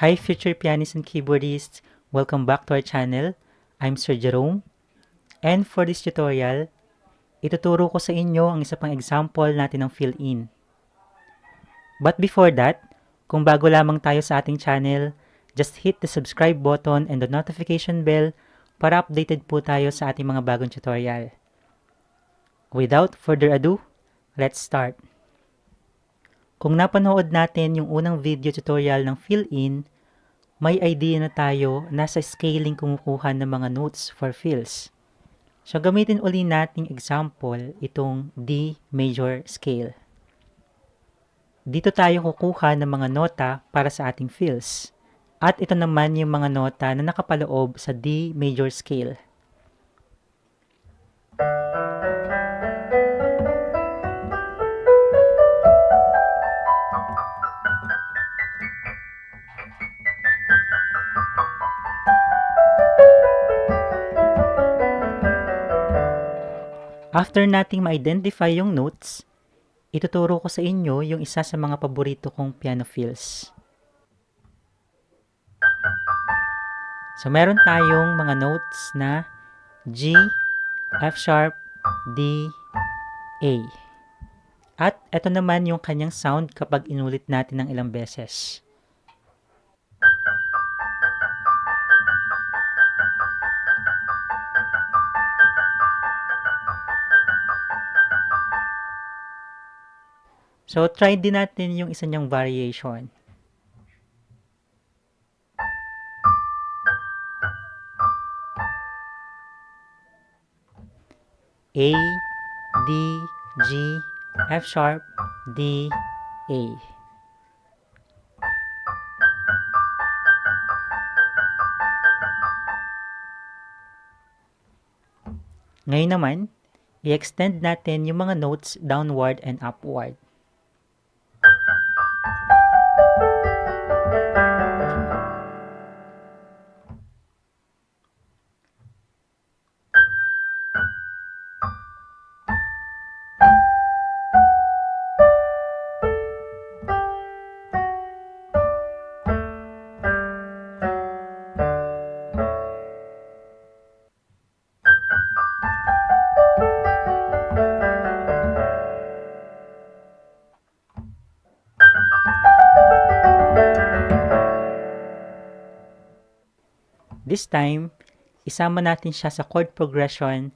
Hi future pianists and keyboardists, welcome back to our channel. I'm Sir Jerome, and for this tutorial, ituturo ko sa inyo ang isa pang example natin ng fill-in. But before that, kung bago lamang tayo sa ating channel, just hit the subscribe button and the notification bell para updated po tayo sa ating mga bagong tutorial. Without further ado, let's start. Kung napanood natin yung unang video tutorial ng fill-in, may idea na tayo na sa scaling kumukuha ng mga notes for fills. So gamitin uli nating example itong D major scale. Dito tayo kukuha ng mga nota para sa ating fills. At ito naman yung mga nota na nakapaloob sa D major scale. After nating ma-identify yung notes, ituturo ko sa inyo yung isa sa mga paborito kong piano fills. So meron tayong mga notes na G, F sharp, D, A. At ito naman yung kanyang sound kapag inulit natin ng ilang beses. So try din natin yung isa niyang variation. A, D, G, F sharp, D, A. Ngayon naman, i-extend natin yung mga notes downward and upward. This time, isama natin siya sa chord progression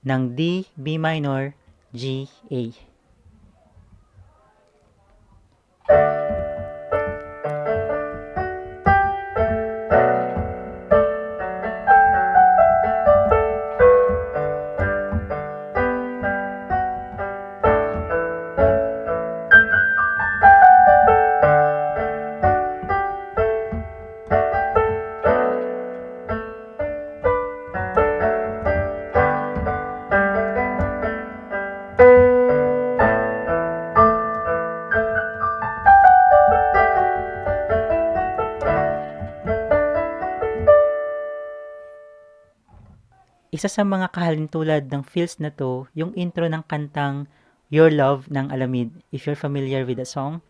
ng D, B minor, G, A. Isa sa mga kahalintulad ng fills na to, yung intro ng kantang Your Love ng Alamid. If you're familiar with the song,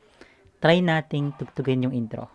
try nating tugtugin yung intro.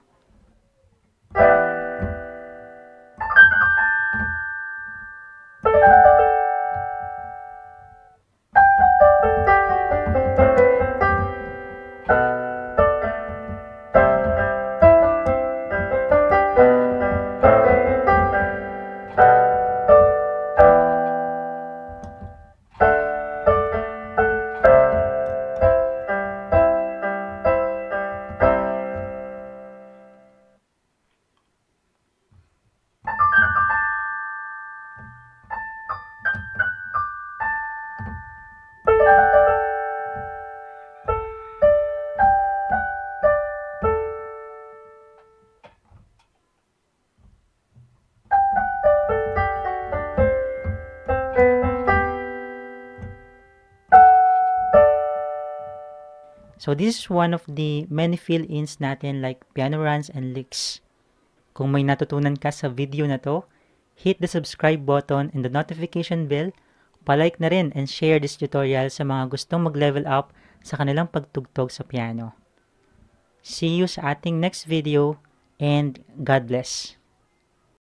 So this is one of the many fill-ins natin like piano runs and licks. Kung may natutunan ka sa video na to, hit the subscribe button and the notification bell, palike na rin and share this tutorial sa mga gustong mag-level up sa kanilang pagtugtog sa piano. See you sa ating next video. and God bless.